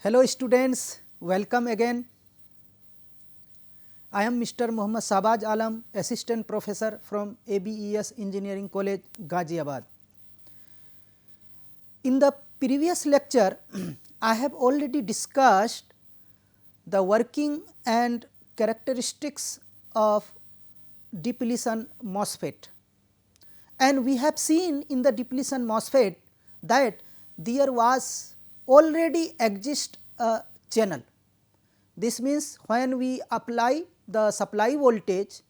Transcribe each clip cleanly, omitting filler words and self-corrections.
Hello students, welcome again. I am Mr. Mohammad Shahbaz Alam, Assistant Professor from ABES Engineering College, Ghaziabad. In the previous lecture, I have already discussed the working and characteristics of depletion MOSFET, and we have seen in the depletion MOSFET that there was already exist a channel. This means when we apply the supply voltage,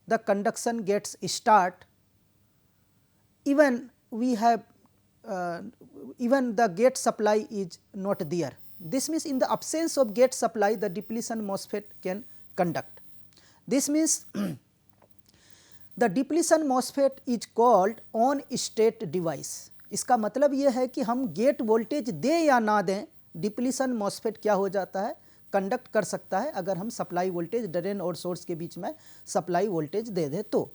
the conduction gets start, even we have even the gate supply is not there. This means in the absence of gate supply, the depletion MOSFET can conduct. This means the depletion MOSFET is called on state device. इसका मतलब ये है कि हम gate voltage दें या ना दें, डिप्लीशन मॉसफेट क्या हो जाता है, कंडक्ट कर सकता है अगर हम सप्लाई वोल्टेज ड्रेन और सोर्स के बीच में सप्लाई वोल्टेज दे दें तो.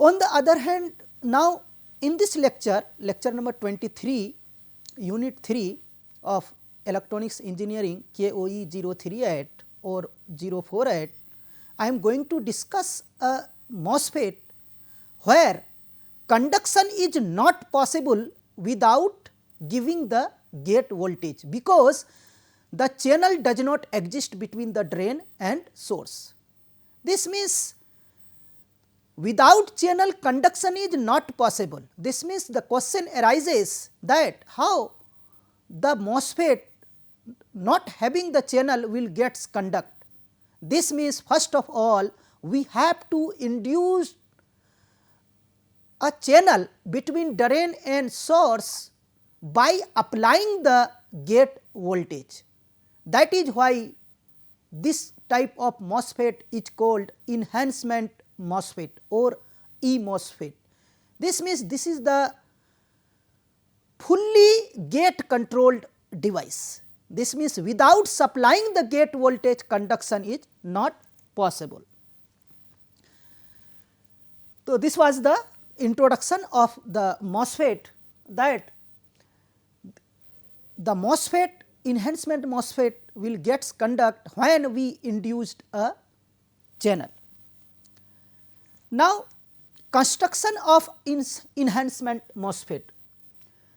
On the other hand, now in this lecture number 23, unit 3 of electronics engineering KOE 038 और 048, I am going to discuss a MOSFET where conduction is not possible without giving the gate voltage, because the channel does not exist between the drain and source. This means without channel conduction is not possible. This means the question arises that how the MOSFET not having the channel will get conduct. This means first of all we have to induce a channel between drain and source by applying the gate voltage. That is why this type of MOSFET is called enhancement MOSFET or E-MOSFET. This means this is the fully gate controlled device. This means without supplying the gate voltage, conduction is not possible. So, this was the introduction of the MOSFET, that the MOSFET, enhancement MOSFET will get conduct when we induced a channel. Now, construction of enhancement MOSFET.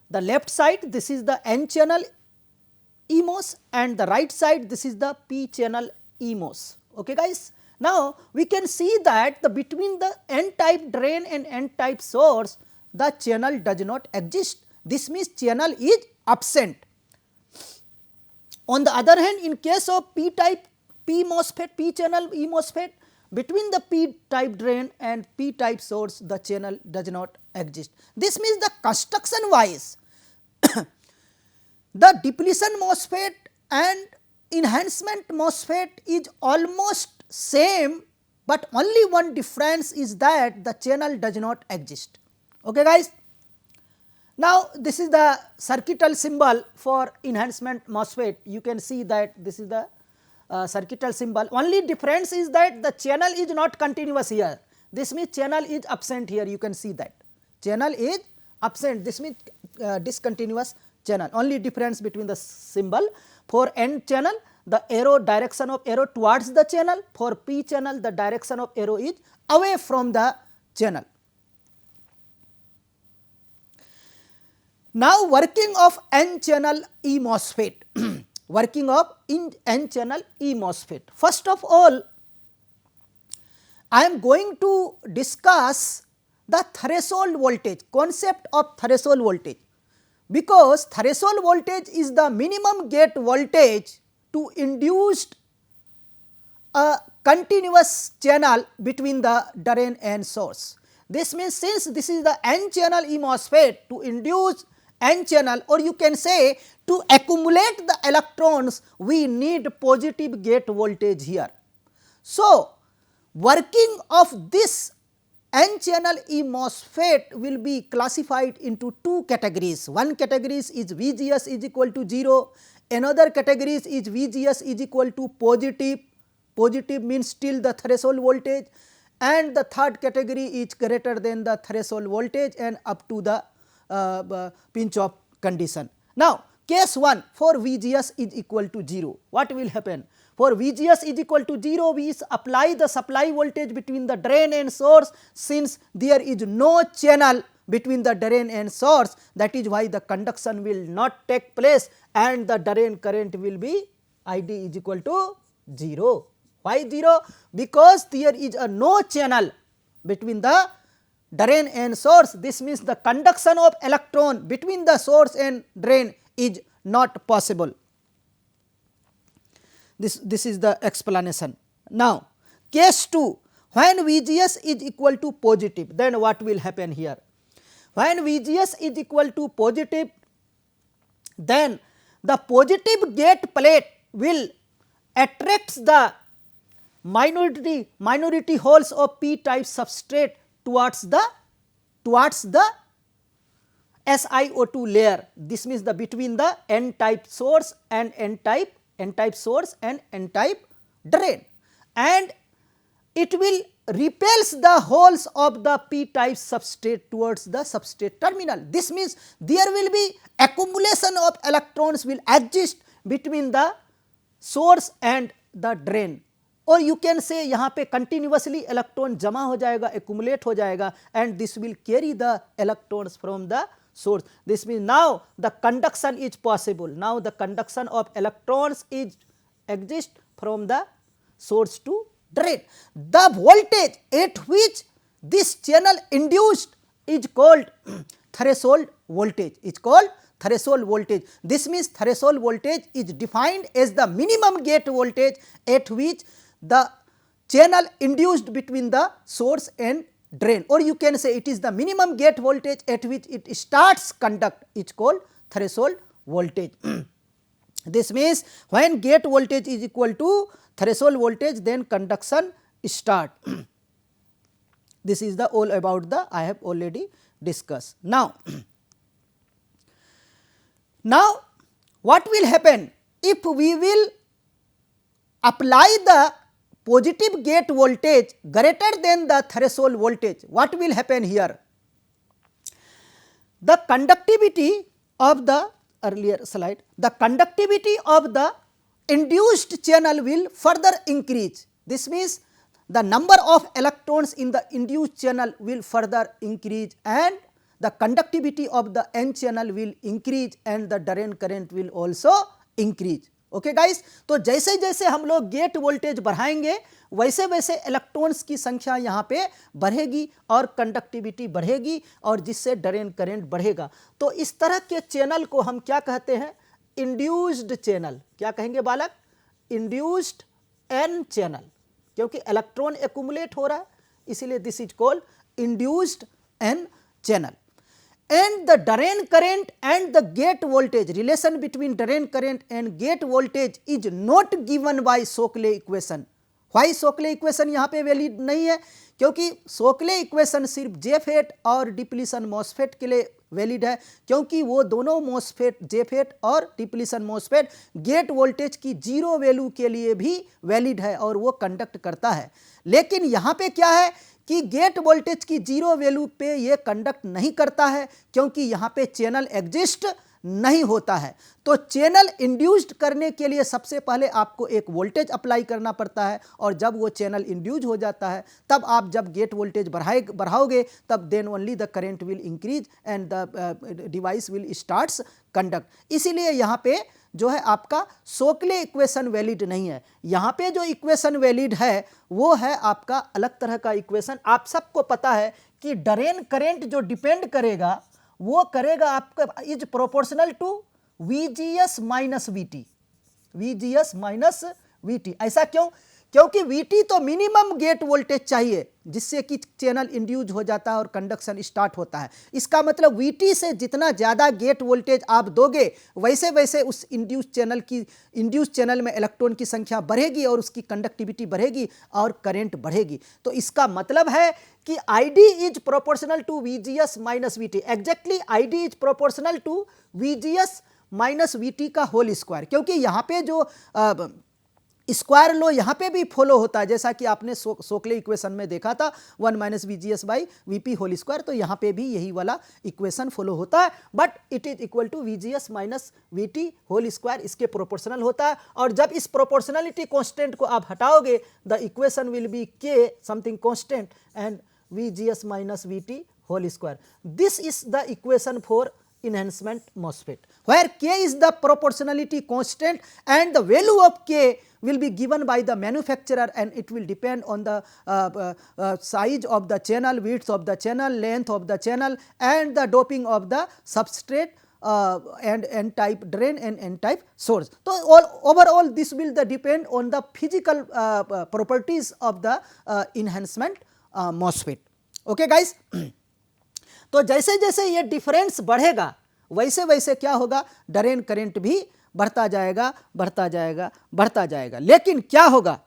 The left side, this is the N channel EMOS, and the right side, this is the P channel EMOS. Okay, guys. Now, we can see that between the N type drain and N type source, the channel does not exist. This means channel is absent. On the other hand, in case of P type P MOSFET, P channel E MOSFET, between the P type drain and P type source, the channel does not exist. This means the construction wise, the depletion MOSFET and enhancement MOSFET is almost same, but only one difference is that the channel does not exist. Okay, guys. Now, this is the circuital symbol for enhancement MOSFET. You can see that this is the circuital symbol. Only difference is that the channel is not continuous here. This means channel is absent here. You can see that channel is absent. This means discontinuous channel. Only difference between the symbol. For N channel, the arrow, direction of arrow towards the channel. For P channel, the direction of arrow is away from the channel. Now, working of N channel E MOSFET. Working of N channel E MOSFET. First of all, I am going to discuss the threshold voltage, concept of threshold voltage, because threshold voltage is the minimum gate voltage to induce a continuous channel between the drain and source. This means since this is the N channel E MOSFET, to induce N channel, or you can say to accumulate the electrons, we need positive gate voltage here. So, working of this N channel E MOSFET will be classified into two categories. One category is VGS is equal to 0, another category is VGS is equal to positive. Positive means still the threshold voltage, and the third category is greater than the threshold voltage and up to the pinch off condition. Now, case 1 for VGS is equal to 0, what will happen? For VGS is equal to 0, we apply the supply voltage between the drain and source. Since there is no channel between the drain and source, that is why the conduction will not take place and the drain current will be ID is equal to 0. Why 0? Because there is no channel between the drain and source. This means the conduction of electron between the source and drain is not possible. This is the explanation. Now, case 2, when VGS is equal to positive, then what will happen here? When VGS is equal to positive, then the positive gate plate will attract the minority holes of p-type substrate towards the SiO2 layer. This means the between the n-type source and n-type source and n-type drain, and it will repels the holes of the p-type substrate towards the substrate terminal. This means there will be accumulation of electrons will exist between the source and the drain, और you can say यहाँ पे continuously electron जमा हो जाएगा, accumulate हो जाएगा, and this will carry the electrons from the source. This means now the conduction is possible. Now the conduction of electrons is exist from the source to drain. The voltage at which this channel induced is called threshold voltage. It's called threshold voltage. This means threshold voltage is defined as the minimum gate voltage at which the channel induced between the source and drain, or you can say it is the minimum gate voltage at which it starts conduct. It's called threshold voltage. This means when gate voltage is equal to threshold voltage, then conduction start. This is the all about the I have already discussed. Now what will happen if we will apply the positive gate voltage greater than the threshold voltage? What will happen here? The conductivity of the earlier slide, the conductivity of the induced channel will further increase. This means the number of electrons in the induced channel will further increase and the conductivity of the n channel will increase and the drain current will also increase. Okay guys, तो जैसे जैसे हम लोग gate voltage बढ़ाएंगे वैसे वैसे electrons की संख्या यहाँ पे बढ़ेगी और कंडक्टिविटी बढ़ेगी और जिससे ड्रेन करंट बढ़ेगा. तो इस तरह के चैनल को हम क्या कहते हैं? Induced channel. क्या कहेंगे बालक? इंड्यूस्ड एन चैनल, क्योंकि इलेक्ट्रॉन एक्यूमुलेट हो रहा है इसीलिए this is called induced n channel. And the drain current and the gate voltage, relation between drain current and gate voltage is not given by Shockley equation. Why Shockley equation यहाँ पे valid नहीं है? क्योंकि Shockley equation सिर्फ JFET और depletion MOSFET के लिए valid है, क्योंकि वो दोनों मॉसफेट जेफेट और डिप्लीशन मॉसफेट गेट वोल्टेज की जीरो वैल्यू के लिए भी वैलिड है और वो कंडक्ट करता है. लेकिन यहाँ पे क्या है कि गेट वोल्टेज की जीरो वैल्यू पे ये कंडक्ट नहीं करता है क्योंकि यहाँ पे चैनल एग्जिस्ट नहीं होता है. तो चैनल इंड्यूस्ड करने के लिए सबसे पहले आपको एक वोल्टेज अप्लाई करना पड़ता है और जब वो चैनल इंड्यूज हो जाता है तब आप जब गेट वोल्टेज बढ़ाओगे तब then only the current will increase and the device will starts conduct. इसीलिए यहाँ पे जो है आपका शोकले इक्वेशन वैलिड नहीं है. यहाँ पे जो इक्वेशन वैलिड है वो है आपका अलग तरह का इक्वेशन. आप सबको पता है कि ड्रेन करंट जो डिपेंड करेगा वो करेगा आपका is proportional to VGS minus VT. VGS minus VT. ऐसा क्यों? क्योंकि VT तो मिनिमम गेट वोल्टेज चाहिए जिससे कि चैनल इंड्यूज हो जाता है और कंडक्शन स्टार्ट होता है. इसका मतलब VT से जितना ज़्यादा गेट वोल्टेज आप दोगे वैसे वैसे उस इंड्यूस चैनल में इलेक्ट्रॉन की संख्या बढ़ेगी और उसकी कंडक्टिविटी बढ़ेगी और करंट बढ़ेगी. तो इसका मतलब है कि ID is proportional to VGS minus VT. Exactly ID is proportional to VGS minus VT का होल स्क्वायर. क्योंकि यहाँ पे जो स्क्वायर लॉ यहाँ पे भी फॉलो होता है, जैसा कि आपने सोकले इक्वेशन में देखा था 1 minus VGS by VP whole square, तो यहाँ पे भी यही वाला इक्वेशन फॉलो होता है, but it is equal to VGS minus VT whole square, इसके प्रोपोर्शनल होता है। और जब इस प्रोपोर्शनलिटी कांस्टेंट को आप हटाओगे, the equation will be K something constant and VGS minus VT whole square. This is the equation for enhancement MOSFET, where K is the proportionality constant and the value of K will be given by the manufacturer, and it will depend on the size of the channel, width of the channel, length of the channel, and the doping of the substrate and n-type drain and n-type source. So overall this will depend on the physical properties of the enhancement MOSFET. Okay guys. तो जैसे जैसे ये difference बढ़ेगा वैसे वैसे क्या होगा, drain current भी बढ़ता जाएगा बढ़ता जाएगा बढ़ता जाएगा। लेकिन क्या होगा,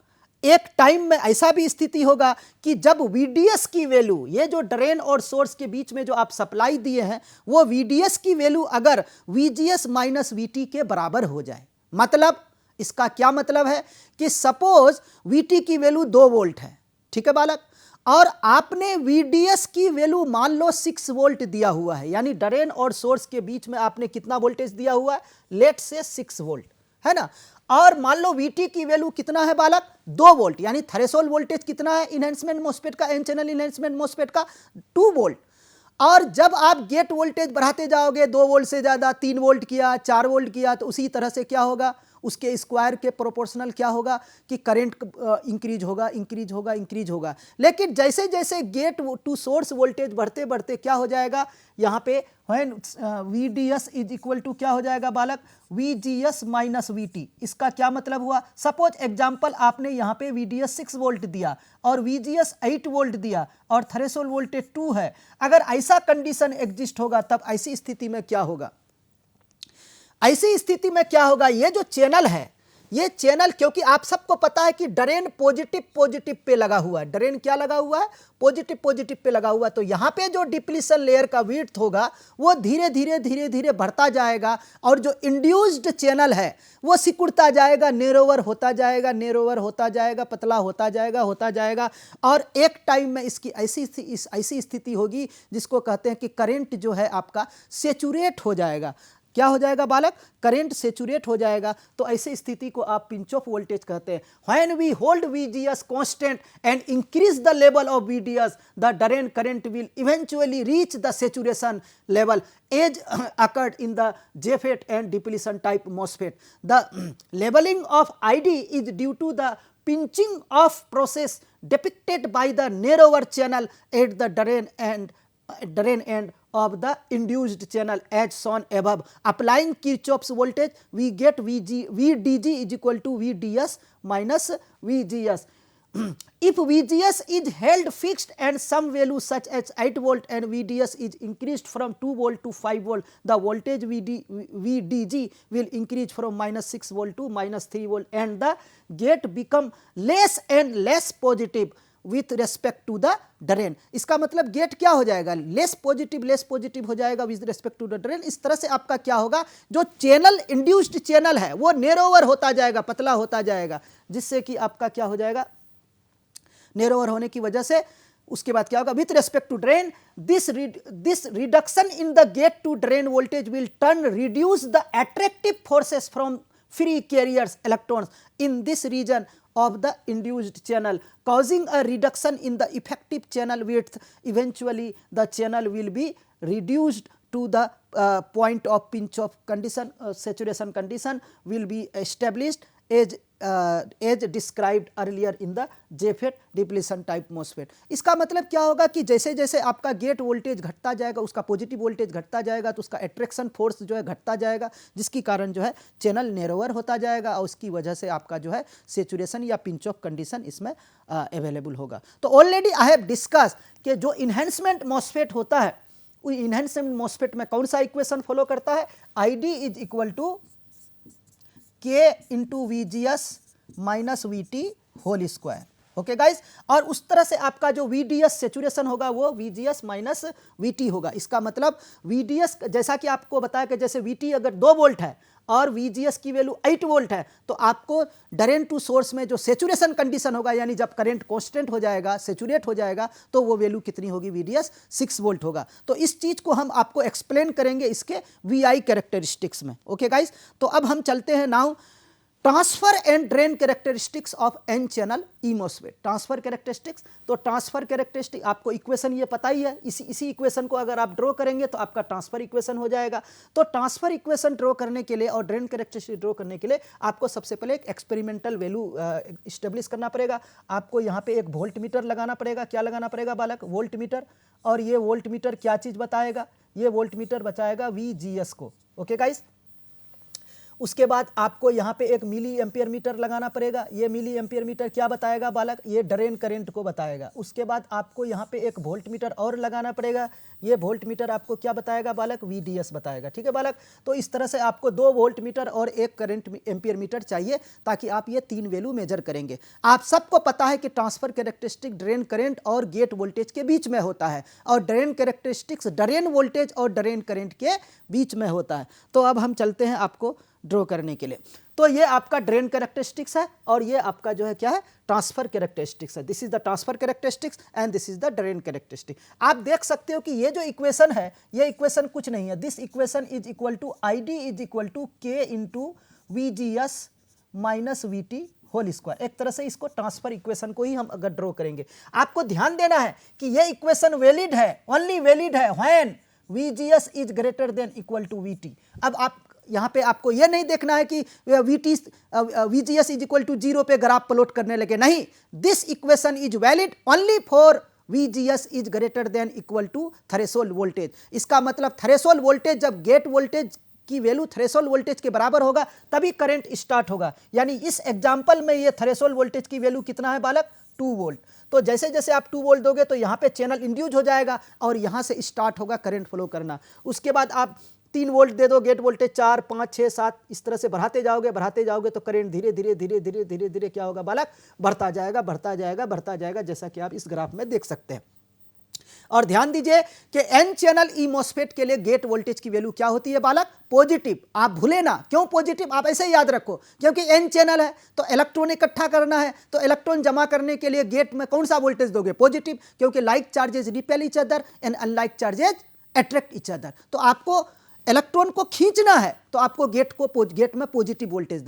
एक टाइम में ऐसा भी स्थिति होगा कि जब VDS की वैल्यू, ये जो ड्रेन और सोर्स के बीच में जो आप सप्लाई दिए हैं, वो VDS की वैल्यू अगर VGS माइनस VT के बराबर हो जाए, मतलब इसका क्या मतलब है कि सपोज VT की वैल्यू 2 वोल्ट है, ठीक है बालक, और आपने VDS की वैल्यू मान लो 6 वोल्ट दिया हुआ है, यानी ड्रेन और सोर्स के बीच में आपने कितना वोल्टेज दिया हुआ है, लेट से 6 वोल्ट है ना, और मान लो VT की वैल्यू कितना है बालक, 2 वोल्ट, यानी थ्रेशोल्ड वोल्टेज कितना है इनहैंसमेंट मॉस्फेट का, एन चैनल इनहैंसमेंट मॉस्फेट का 2 वोल्ट। और जब आप गेट वोल्टेज बढ़ाते जाओगे, 2 वोल्ट से ज़्यादा 3 वोल्ट किया, 4 वोल्ट किया, तो उसी तरह से क्या होगा, उसके स्क्वायर के प्रोपोर्शनल क्या होगा कि करंट इंक्रीज होगा इंक्रीज होगा इंक्रीज होगा। लेकिन जैसे जैसे गेट टू सोर्स वोल्टेज बढ़ते बढ़ते क्या हो जाएगा, यहाँ पे when VDS is equal to क्या हो जाएगा बालक, VGS माइनस VT। इसका क्या मतलब हुआ, सपोज एग्जाम्पल आपने यहाँ पे VDS 6 वोल्ट दिया और VGS 8 वोल्ट दिया और थ्रेशोल्ड वोल्टेज 2 है। अगर ऐसा कंडीशन एग्जिस्ट होगा तब ऐसी स्थिति में क्या होगा, ऐसी स्थिति में क्या होगा, ये जो चैनल है, ये चैनल, क्योंकि आप सबको पता है कि ड्रेन पॉजिटिव पॉजिटिव पे लगा हुआ है, ड्रेन क्या लगा हुआ है, पॉजिटिव पॉजिटिव पे लगा हुआ है, तो यहाँ पे जो डिप्लीशन लेयर का विड्थ होगा वो धीरे धीरे धीरे धीरे बढ़ता जाएगा, और जो इंड्यूस्ड चैनल है वो सिकुड़ता जाएगा, नेरोवर होता जाएगा, नेरोवर होता जाएगा, पतला होता जाएगा होता जाएगा, और एक टाइम में इसकी ऐसी स्थिति होगी जिसको कहते हैं कि करंट जो है आपका सेचुरेट हो जाएगा। क्या हो जाएगा बालक, करंट सेचुरेट हो जाएगा। तो ऐसे स्थिति को आप पिंच ऑफ वोल्टेज कहते हैं। When we hold VGS constant and increase the level of VDS, the drain current will eventually reach the saturation level as occurred in the JFET and depletion type MOSFET. The leveling of ID is due to the pinching off process depicted by the narrower channel at the drain end of the induced channel as shown above. Applying Kirchhoff's voltage, we get VDG is equal to VDS minus VGS. If VGS is held fixed and some value such as 8 volt and VDS is increased from 2 volt to 5 volt, the voltage VDG will increase from minus 6 volt to minus 3 volt, and the gate become less and less positive with respect to the drain. इसका मतलब gate क्या हो जाएगा, less positive हो जाएगा with respect to the drain. इस तरह से आपका क्या होगा, जो चैनल इंड्यूस्ड चैनल है वो नेरोवर होता जाएगा, पतला होता जाएगा, जिससे कि आपका क्या हो जाएगा, नेरोवर होने की वजह से उसके बाद क्या होगा, with respect to drain this reduction in the gate to drain voltage will turn reduce the attractive forces from free carriers electrons in this region of the induced channel, causing a reduction in the effective channel width. Eventually the channel will be reduced to the point of pinch off condition, saturation condition will be established as described earlier in the JFET depletion type MOSFET. इसका मतलब क्या होगा कि जैसे जैसे आपका gate voltage घटता जाएगा, उसका पॉजिटिव वोल्टेज घटता जाएगा, तो उसका अट्रैक्शन फोर्स जो है घटता जाएगा, जिसकी कारण जो है चैनल नेरोवर होता जाएगा, और उसकी वजह से आपका जो है सेचुरेशन या पिंच ऑफ कंडीशन इसमें अवेलेबल होगा। तो ऑलरेडी आई हैव डिस्कस कि जो इन्हेंसमेंट MOSFET होता है, वो इन्हेंसमेंट MOSFET में कौन सा इक्वेशन फॉलो करता है, ID is equal to K into VGS minus VT whole square. Okay guys, और उस तरह से आपका जो VDS सेचुरेशन होगा वो VGS माइनस VT होगा। इसका मतलब VDS, जैसा कि आपको बताया कि जैसे VT अगर 2 वोल्ट है और VGS की वैल्यू 8 वोल्ट है, तो आपको ड्रेन टू सोर्स में जो सेचुरेशन कंडीशन होगा, यानी जब करंट कांस्टेंट हो जाएगा, सेचुरेट हो जाएगा, तो वो वैल्यू कितनी होगी, VDS 6 वोल्ट होगा। तो इस चीज को हम आपको एक्सप्लेन करेंगे इसके VI कैरेक्टरिस्टिक्स में। ओके गाइस, तो अब हम चलते हैं now transfer and drain characteristics of n channel E MOSFET. Transfer characteristics, तो ट्रांसफर कैरेक्टरिस्टिक आपको इक्वेशन ये पता ही है, इसी इक्वेशन को अगर आप ड्रॉ करेंगे तो आपका ट्रांसफर इक्वेशन हो जाएगा। तो ट्रांसफर इक्वेशन ड्रॉ करने के लिए और ड्रेन कैरेक्टरिस्टिक ड्रॉ करने के लिए आपको सबसे पहले एक एक्सपेरिमेंटल वैल्यू इस्टेब्लिश करना पड़ेगा। आपको यहाँ पे एक वोल्ट मीटर लगाना पड़ेगा। क्या लगाना पड़ेगा बालक? Volt meter. और ये वोल्ट मीटर क्या चीज बताएगा? ये वोल्ट मीटर बताएगा VGS को। ओके गाइस, उसके बाद आपको यहाँ पे एक मिली एम्पियर मीटर लगाना पड़ेगा। ये मिली एम्पियर मीटर क्या बताएगा बालक? ये ड्रेन करंट को बताएगा। उसके बाद आपको यहाँ पे एक वोल्ट मीटर और लगाना पड़ेगा। ये वोल्ट मीटर आपको क्या बताएगा बालक? VDS बताएगा। ठीक है बालक, तो इस तरह से आपको 2 वोल्ट मीटर और एक करंट एम्पियर मीटर चाहिए, ताकि आप ये 3 वैल्यू मेजर करेंगे। आप सबको पता है कि ट्रांसफर कैरेक्टरिस्टिक ड्रेन करंट और गेट वोल्टेज के बीच में होता है, और ड्रेन कैरेक्टरिस्टिक्स ड्रेन वोल्टेज और ड्रेन करंट के बीच में होता है। तो अब हम चलते हैं आपको ड्रॉ करने के लिए। तो ये आपका ड्रेन कैरेक्टरिस्टिक्स है, और ये आपका जो है क्या है? ट्रांसफर कैरेक्टरिस्टिक्स है। This is the transfer characteristics and this is the drain characteristic. आप देख सकते हो कि ये जो इक्वेशन है, ये इक्वेशन कुछ नहीं है। This equation is equal to ID is equal to K into VGS minus VT whole square. एक तरह से इसको ट्रांसफर इक्वेशन को ही हम अगर ड्रॉ करेंगे, आपको ध्यान देना है कि ये इक्वेशन वैलिड है, ओनली वैलिड है when VGS is greater than equal to VT। अब आप यहाँ पे आपको यह नहीं देखना है कि VGS इज इक्वल टू 0 पे ग्राफ प्लॉट करने लगे, नहीं। This equation is valid only for VGS is greater than equal to threshold voltage. इसका मतलब थ्रेशोल्ड वोल्टेज, जब गेट वोल्टेज की वैल्यू थ्रेशोल्ड वोल्टेज के बराबर होगा तभी करंट स्टार्ट होगा। यानी इस एग्जांपल में ये थ्रेशोल्ड वोल्टेज की वैल्यू कितना है बालक? 2 वोल्ट। तो जैसे जैसे आप 2 वोल्ट दोगे तो यहाँ पे चैनल इंड्यूस हो जाएगा और यहाँ से स्टार्ट होगा करंट फ्लो करना। उसके बाद आप 3 वोल्ट दे दो, गेट वोल्टेज 4, 5, 6, 7 इस तरह से बढ़ाते जाओगे तो करंट धीरे धीरे क्या होगा बालक? बढ़ता जाएगा, जैसा कि आप इस ग्राफ में देख सकते हैं। और ध्यान दीजिए कि एन चैनल ई मॉसफेट के लिए गेट वोल्टेज की वैल्यू क्या होती है बालक? पॉजिटिव। आप भूले ना, क्यों पॉजिटिव? आप ऐसे ही याद रखो, क्योंकि एन चैनल है तो इलेक्ट्रॉन इकट्ठा करना है, तो इलेक्ट्रॉन जमा करने के लिए गेट में कौन सा वोल्टेज दोगे? पॉजिटिव, क्योंकि like charges repel each other and unlike charges attract each other. तो आपको इलेक्ट्रॉन को खींचना है तो आपको गेट में पॉजिटिव वोल्टेज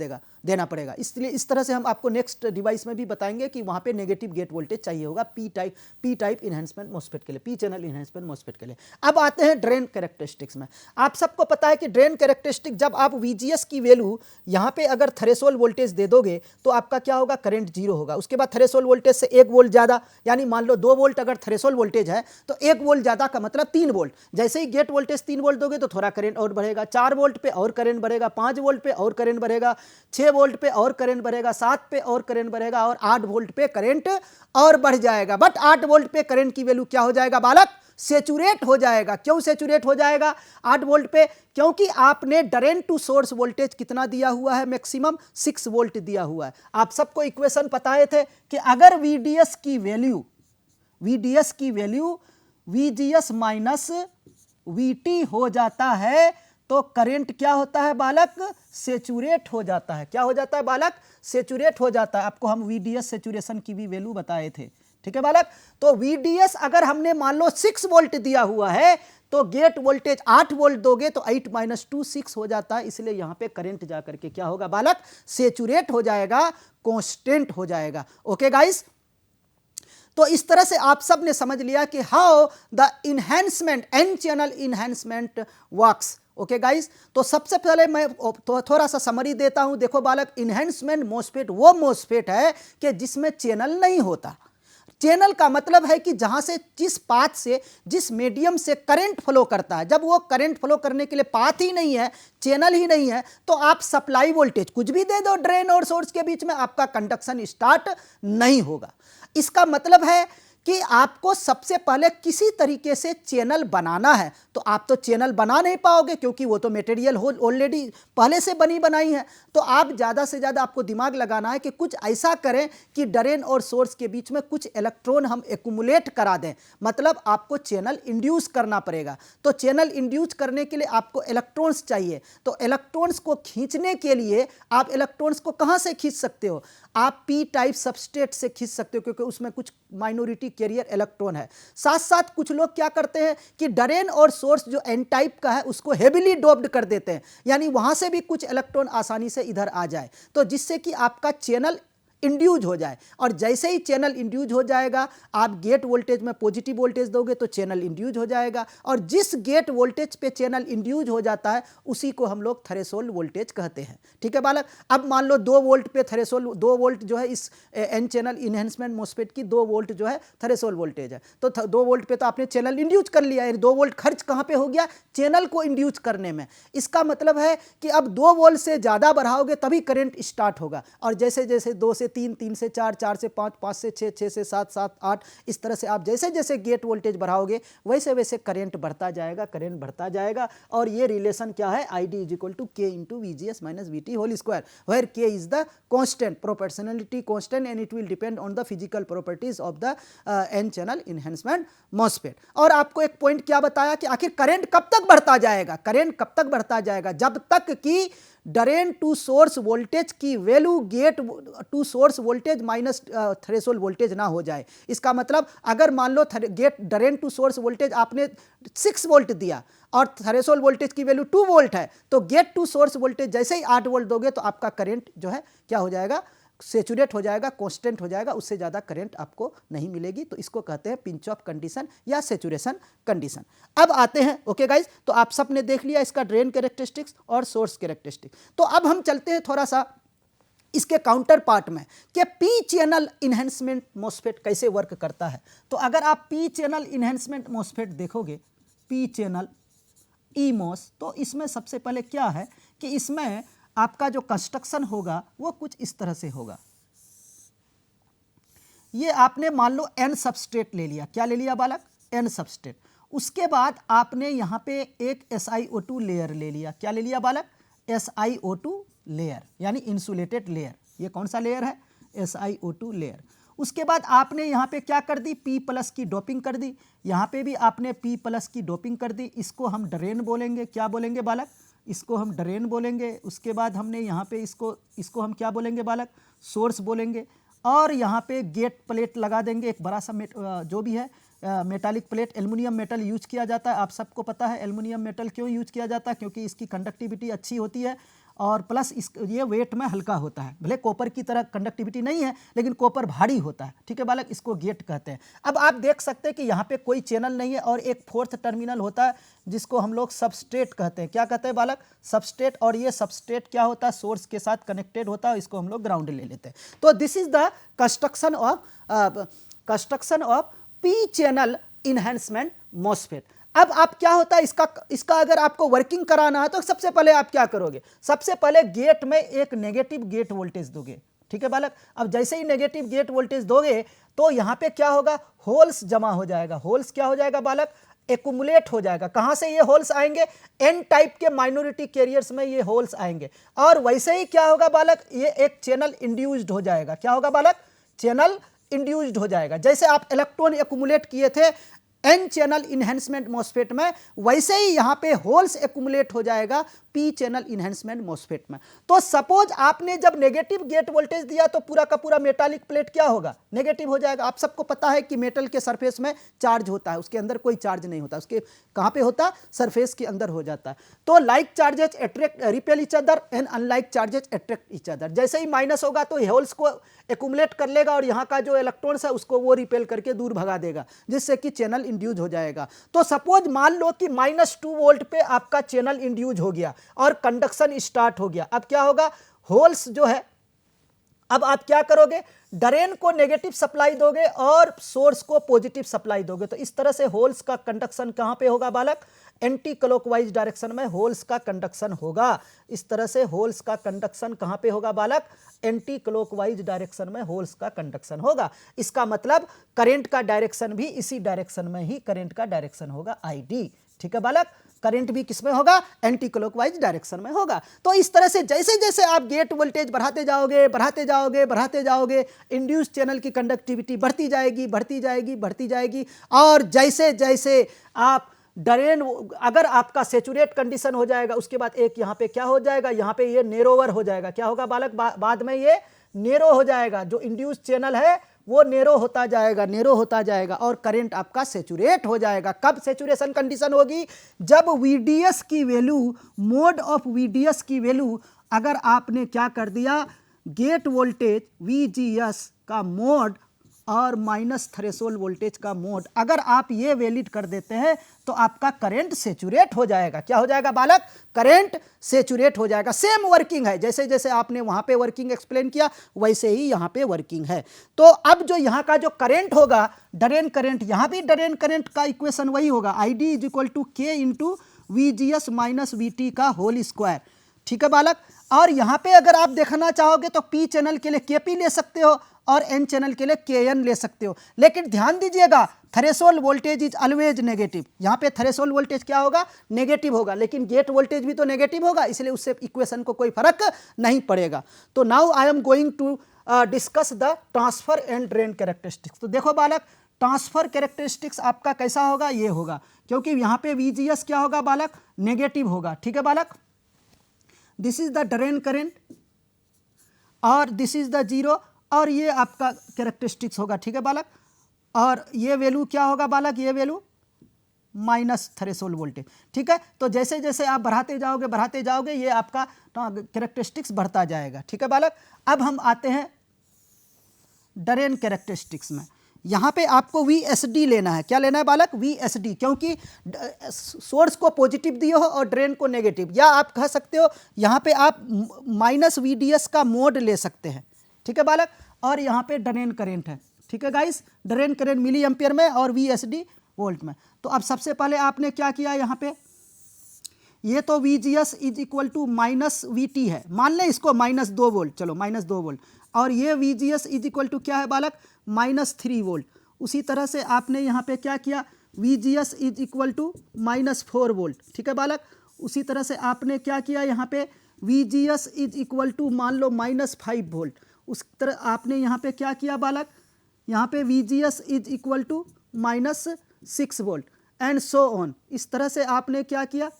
देना पड़ेगा। इसलिए इस तरह से हम आपको नेक्स्ट डिवाइस में भी बताएंगे कि वहां पे नेगेटिव गेट वोल्टेज चाहिए होगा पी टाइप इनहेंसमेंट मॉसफेट के लिए, पी चैनल इनहेंसमेंट मॉसफेट के लिए। अब आते हैं ड्रेन कैरेक्टरिस्टिक्स में। आप सबको पता है कि ड्रेन कैरेक्टरिस्टिक, जब आप VGS की वैल्यू यहाँ पे अगर थ्रेशोल्ड वोल्टेज दे दोगे तो आपका क्या होगा? करंट 0 होगा। उसके बाद थ्रेशोल्ड वोल्टेज से 1 वोल्ट ज्यादा, यानी मान लो 2 वोल्ट अगर थ्रेशोल्ड वोल्टेज है तो 1 वोल्ट ज्यादा का मतलब 3 वोल्ट। जैसे ही गेट वोल्टेज 3 वोल्ट दोगे तो थोड़ा करंट और बढ़ेगा, 4 वोल्ट पे और करंट बढ़ेगा, 5 वोल्ट पे और करंट बढ़ेगा, 6 वोल्ट पे और करंट बढ़ेगा, 7 पे और करंट बढ़ेगा, और 8 वोल्ट पे करंट और बढ़ जाएगा। बट 8 वोल्ट पे करंट की वैल्यू क्या हो जाएगा बालक? सेचुरेट हो जाएगा। क्यों सेचुरेट हो जाएगा 8 वोल्ट पे? क्योंकि आपने ड्रेन टू सोर्स वोल्टेज कितना दिया हुआ है? मैक्सिमम 6 वोल्ट दिया हुआ है। आप सबको इक्वेशन पता थे कि अगर VDS की वैल्यू VGS माइनस VT हो जाता है तो करंट क्या होता है बालक? सेचुरेट हो जाता है। क्या हो जाता है बालक? सेचुरेट हो जाता है। आपको हम VDS सेचुरेशन की भी वैल्यू बताए थे, ठीक है बालक। तो VDS अगर हमने मान लो 6 वोल्ट दिया हुआ है तो गेट वोल्टेज 8 वोल्ट दोगे तो 8 - 2 6 हो जाता है। इसलिए यहां पे करंट जाकर के क्या होगा बालक? सेचुरेट हो जाएगा, कांस्टेंट हो जाएगा। ओके गाइस, तो इस तरह से आप सब ने समझ लिया कि how the enhancement, n channel enhancement works. Okay guys, तो सबसे पहले मैं थोड़ा सा समरी देता हूं। देखो बालक, इनहेंसमेंट मॉसफेट वो मॉसफेट है कि जिसमें चैनल नहीं होता। चैनल का मतलब है कि जहां से, जिस पाथ से, जिस मीडियम से करंट फ्लो करता है, जब वो करंट फ्लो करने के लिए पाथ ही नहीं है, चैनल ही नहीं है, तो आप सप्लाई वोल्टेज कुछ भी दे दो ड्रेन और सोर्स के बीच में, आपका कंडक्शन स्टार्ट नहीं होगा। इसका मतलब है कि आपको सबसे पहले किसी तरीके से चैनल बनाना है, तो आप तो चैनल बना नहीं पाओगे क्योंकि वो तो मटेरियल ऑलरेडी पहले से बनी बनाई है। तो आप ज़्यादा से ज़्यादा आपको दिमाग लगाना है कि कुछ ऐसा करें कि ड्रेन और सोर्स के बीच में कुछ इलेक्ट्रॉन हम एक्यूमुलेट करा दें, मतलब आपको चैनल इंड्यूस करना पड़ेगा। तो चैनल इंड्यूस करने के लिए आपको इलेक्ट्रॉन्स चाहिए। तो इलेक्ट्रॉन्स को खींचने के लिए आप इलेक्ट्रॉन्स को कहाँ से खींच सकते हो? आप पी टाइप सबस्ट्रेट से खींच सकते हो क्योंकि उसमें कुछ माइनॉरिटी कैरियर इलेक्ट्रॉन है। साथ साथ कुछ लोग क्या करते हैं कि ड्रेन और सोर्स जो एन टाइप का है उसको हेवीली डोप्ड कर देते हैं, यानी वहां से भी कुछ इलेक्ट्रॉन आसानी से इधर आ जाए, तो जिससे कि आपका चैनल इंड्यूज हो जाए। और जैसे ही चैनल इंड्यूज हो जाएगा, आप गेट वोल्टेज में पॉजिटिव वोल्टेज दोगे तो चैनल इंड्यूज हो जाएगा, और जिस गेट वोल्टेज पे चैनल इंड्यूज हो जाता है उसी को हम लोग थ्रेशोल्ड वोल्टेज कहते हैं। ठीक है बालक, अब मान लो 2 वोल्ट पे थ्रेशोल्ड, 2 वोल्ट जो है इस एन चैनल इनहेंसमेंट मॉसफेट की 2 वोल्ट जो है थ्रेशोल्ड वोल्टेज है, तो 2 वोल्ट पे तो आपने चैनल इंड्यूज कर लिया, 2 वोल्ट खर्च कहाँ पे हो गया? चैनल को इंड्यूज करने में। इसका मतलब है कि अब 2 वोल्ट से ज़्यादा बढ़ाओगे तभी करंट स्टार्ट होगा, और जैसे जैसे 2 से 3, 3 से 4, 4 से 5, 5 से 6, 6 से 7, 7, 8, इस तरह से आप जैसे जैसे गेट वोल्टेज बढ़ाओगे वैसे वैसे करंट बढ़ता जाएगा, करंट बढ़ता जाएगा। और ये रिलेशन क्या है? ID is equal to K into VGS minus VT whole square, where K is the constant, proportionality constant, and it will depend on the physical properties of the n channel enhancement MOSFET. और आपको एक point क्या बताया कि आखिर current कब तक बढ़ता जाएगा? करंट कब तक बढ़ता जाएगा? जब तक कि ड्रेन टू सोर्स वोल्टेज की value gate to source voltage minus threshold voltage ना हो जाए। इसका मतलब अगर मान लो gate drain to source voltage आपने 6 वोल्ट दिया और थ्रेशोल्ड वोल्टेज की वैल्यू 2 वोल्ट है, तो गेट टू सोर्स वोल्टेज जैसे ही 8 वोल्ट दोगे तो आपका करंट जो है क्या हो जाएगा? सेचुरेट हो जाएगा, कांस्टेंट हो जाएगा, उससे ज़्यादा करंट आपको नहीं मिलेगी। तो इसको कहते हैं पिंच ऑफ कंडीशन या सेचुरेशन कंडीशन। अब आते हैं, ओके गाइज, तो आप सब ने देख लिया इसका ड्रेन कैरेक्टरिस्टिक्स और सोर्स कैरेक्टरिस्टिक्स। तो अब हम चलते हैं थोड़ा सा इसके काउंटर पार्ट में कि पी चैनल इन्हेंसमेंट मॉसफेट कैसे वर्क करता है। तो अगर आप पी चैनल इन्हेंसमेंट मॉसफेट देखोगे, पी चैनल ई मॉस, तो इसमें सबसे पहले क्या है कि इसमें आपका जो कंस्ट्रक्शन होगा वो कुछ इस तरह से होगा। ये आपने मान लो एन सबस्ट्रेट ले लिया, क्या ले लिया बालक? N substrate. उसके बाद आपने यहाँ पे एक SiO2 लेयर ले लिया, क्या ले लिया बालक? SiO2 लेयर, यानी इंसुलेटेड लेयर। ये कौन सा लेयर है? SiO2 layer. उसके बाद आपने यहाँ पे क्या कर दी? P+ की डोपिंग कर दी। यहाँ पे भी आपने P+ की डोपिंग कर दी। इसको हम ड्रेन बोलेंगे, क्या बोलेंगे बालक? इसको हम ड्रेन बोलेंगे। उसके बाद हमने यहाँ पे इसको हम क्या बोलेंगे बालक? सोर्स बोलेंगे। और यहाँ पे गेट प्लेट लगा देंगे, एक बड़ा सा जो भी है metallic plate, aluminium metal use किया जाता है। आप सबको पता है एल्युमिनियम मेटल क्यों यूज किया जाता है? क्योंकि इसकी कंडक्टिविटी अच्छी होती है और प्लस ये वेट में हल्का होता है। भले कॉपर की तरह कंडक्टिविटी नहीं है लेकिन कॉपर भारी होता है। ठीक है बालक, इसको गेट कहते हैं। अब आप देख सकते हैं कि यहाँ पे कोई चैनल नहीं है और एक 4th टर्मिनल होता है जिसको हम लोग सबस्ट्रेट कहते हैं। क्या कहते हैं बालक? सबस्ट्रेट। और ये सबस्ट्रेट क्या होता है? सोर्स के साथ कनेक्टेड होता है, इसको हम लोग ग्राउंड ले लेते हैं। तो this is the construction of P channel enhancement MOSFET. अब आप क्या होता है इसका अगर आपको वर्किंग कराना है तो सबसे पहले आप क्या करोगे? सबसे पहले गेट में एक नेगेटिव गेट वोल्टेज दोगे। ठीक है बालक, अब जैसे ही नेगेटिव गेट वोल्टेज दोगे तो यहाँ पे क्या होगा? होल्स जमा हो जाएगा। होल्स क्या हो जाएगा बालक? एक्यूमुलेट हो जाएगा। कहां से ये होल्स आएंगे? एन टाइप के माइनॉरिटी कैरियर्स में ये होल्स आएंगे। और वैसे ही क्या होगा बालक? ये एक चैनल इंड्यूस्ड हो जाएगा। क्या होगा बालक? चैनल इंड्यूस्ड हो जाएगा। जैसे आप इलेक्ट्रॉन एक्यूमुलेट किए थे एन चैनल इनहेंसमेंट मॉसफेट में, वैसे ही यहां पे होल्स एक्यूमुलेट हो जाएगा पी चैनल इनहेंसमेंट मॉसफेट में। तो सपोज आपने जब नेगेटिव गेट वोल्टेज दिया तो पूरा का पूरा मेटालिक प्लेट क्या होगा? नेगेटिव हो जाएगा। आप सबको पता है कि मेटल के सरफेस में चार्ज होता है, उसके अंदर कोई चार्ज नहीं होता। उसके कहां पे होता? सरफेस के अंदर हो जाता है। तो like charges repel each other and unlike charges attract each other. जैसे ही माइनस होगा तो होल्स को एक्यूमुलेट कर लेगा और यहाँ का जो इलेक्ट्रॉन्स है उसको वो रिपेल करके दूर भगा देगा, जिससे कि चैनल इंड्यूज हो जाएगा। तो सपोज मान लो कि -2 वोल्ट पे आपका चैनल इंड्यूज हो गया और कंडक्शन स्टार्ट हो गया। अब क्या होगा? होल्स जो है, अब आप क्या करोगे? ड्रेन को नेगेटिव सप्लाई दोगे और सोर्स को पॉजिटिव सप्लाई दोगे। तो इस तरह से होल्स का कंडक्शन कहां पे होगा बालक? एंटी क्लॉकवाइज डायरेक्शन में होल्स का कंडक्शन होगा। इस तरह से होल्स का कंडक्शन कहाँ पे होगा बालक? एंटी क्लॉकवाइज डायरेक्शन में होल्स का कंडक्शन होगा। इसका मतलब करंट का डायरेक्शन भी इसी डायरेक्शन में ही करंट का डायरेक्शन होगा ID। ठीक है बालक, करंट भी किसमें होगा? एंटी क्लॉकवाइज डायरेक्शन में होगा। तो इस तरह से जैसे जैसे आप गेट वोल्टेज बढ़ाते जाओगे बढ़ाते जाओगे बढ़ाते जाओगे, इंड्यूस चैनल की कंडक्टिविटी बढ़ती जाएगी बढ़ती जाएगी बढ़ती जाएगी। और जैसे जैसे आप ड्रेन, अगर आपका सेचुरेट कंडीशन हो जाएगा उसके बाद एक यहाँ पे क्या हो जाएगा? यहाँ पे ये नेरोवर हो जाएगा। क्या होगा बालक? बाद में ये नेरो हो जाएगा। जो इंड्यूस चैनल है वो नेरो होता जाएगा, नेरो होता जाएगा और करंट आपका सेचुरेट हो जाएगा। कब सेचुरेशन कंडीशन होगी? जब VDS की वैल्यू, मोड ऑफ VDS की वैल्यू, अगर आपने क्या कर दिया, गेट वोल्टेज VGS का मोड और माइनस थ्रेशोल्ड वोल्टेज का मोड, अगर आप ये वैलिड कर देते हैं तो आपका करंट सेचुरेट हो जाएगा। क्या हो जाएगा बालक? करंट सेचुरेट हो जाएगा। सेम वर्किंग है, जैसे जैसे आपने वहां पे वर्किंग एक्सप्लेन किया वैसे ही यहाँ पे वर्किंग है। तो अब जो यहाँ का जो करंट होगा, ड्रेन करंट, यहाँ भी ड्रेन करंट का इक्वेशन वही होगा, ID is equal to K into VGS minus VT का होल स्क्वायर। ठीक है बालक। और यहाँ पे अगर आप देखना चाहोगे तो P चैनल के लिए KP ले सकते हो और N चैनल के लिए KN ले सकते हो। लेकिन ध्यान दीजिएगा, threshold voltage is always negative. यहाँ पे थ्रेशोल्ड वोल्टेज क्या होगा? नेगेटिव होगा। लेकिन गेट वोल्टेज भी तो नेगेटिव होगा, इसलिए उससे इक्वेशन को कोई फर्क नहीं पड़ेगा। तो now I am going to discuss the transfer and drain characteristics. तो देखो बालक, ट्रांसफर कैरेक्टरिस्टिक्स आपका कैसा होगा? ये होगा, क्योंकि यहाँ पे VGS क्या होगा बालक? नेगेटिव होगा। ठीक है बालक, this is the drain current और दिस इज द जीरो, और ये आपका कैरेक्टरिस्टिक्स होगा। ठीक है बालक, और ये वैल्यू क्या होगा बालक? ये वैल्यू माइनस थ्रेशोल्ड वोल्टेज। ठीक है, तो जैसे जैसे आप बढ़ाते जाओगे ये आपका कैरेक्टरिस्टिक्स बढ़ता जाएगा। ठीक है बालक, अब हम आते हैं ड्रेन कैरेक्टरिस्टिक्स में। यहाँ पे आपको VSD लेना है। क्या लेना है बालक? VSD, क्योंकि सोर्स को पॉजिटिव दिए हो और ड्रेन को नेगेटिव, या आप कह सकते हो यहाँ पे आप माइनस VDS का मोड ले सकते हैं। ठीक है बालक, और यहाँ पे ड्रेन करंट है। ठीक है guys, drain current milliampere में और VSD वोल्ट में। तो अब सबसे पहले आपने क्या किया, यहाँ पे ये तो VGS is equal to minus VT है, मान लें इसको -2 वोल्ट, चलो -2 वोल्ट, और ये VGS इज इक्वल टू क्या है बालक? -3 वोल्ट। उसी तरह से आपने यहाँ पे क्या किया? VGS is equal to -4 volt. ठीक है बालक, उसी तरह से आपने क्या किया? यहाँ पे VGS इज इक्वल टू मान लो -5 वोल्ट। उस तरह आपने यहाँ पे क्या किया बालक? यहाँ पे VGS is equal to -6 volt and so on. इस तरह से आपने क्या किया?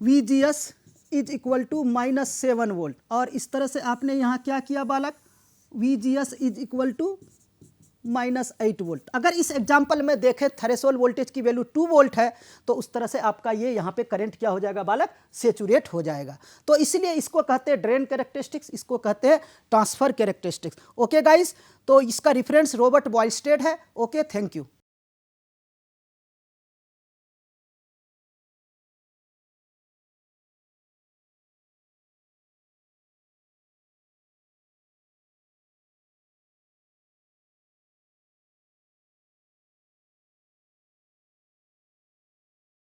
VGS is equal to -7 volt, और इस तरह से आपने यहाँ क्या किया बालक? VGS is equal to -8 volt. अगर इस एग्जाम्पल में देखें थ्रेशोल्ड वोल्टेज की वैल्यू 2 वोल्ट है, तो उस तरह से आपका ये यहाँ पे करंट क्या हो जाएगा बालक? सेचुरेट हो जाएगा। तो इसलिए इसको कहते हैं ड्रेन कैरेक्टरिस्टिक्स, इसको कहते हैं ट्रांसफर कैरेक्टरिस्टिक्स। ओके गाइस, तो इसका रेफरेंस रॉबर्ट बॉयलस्टेड है। Okay, thank you.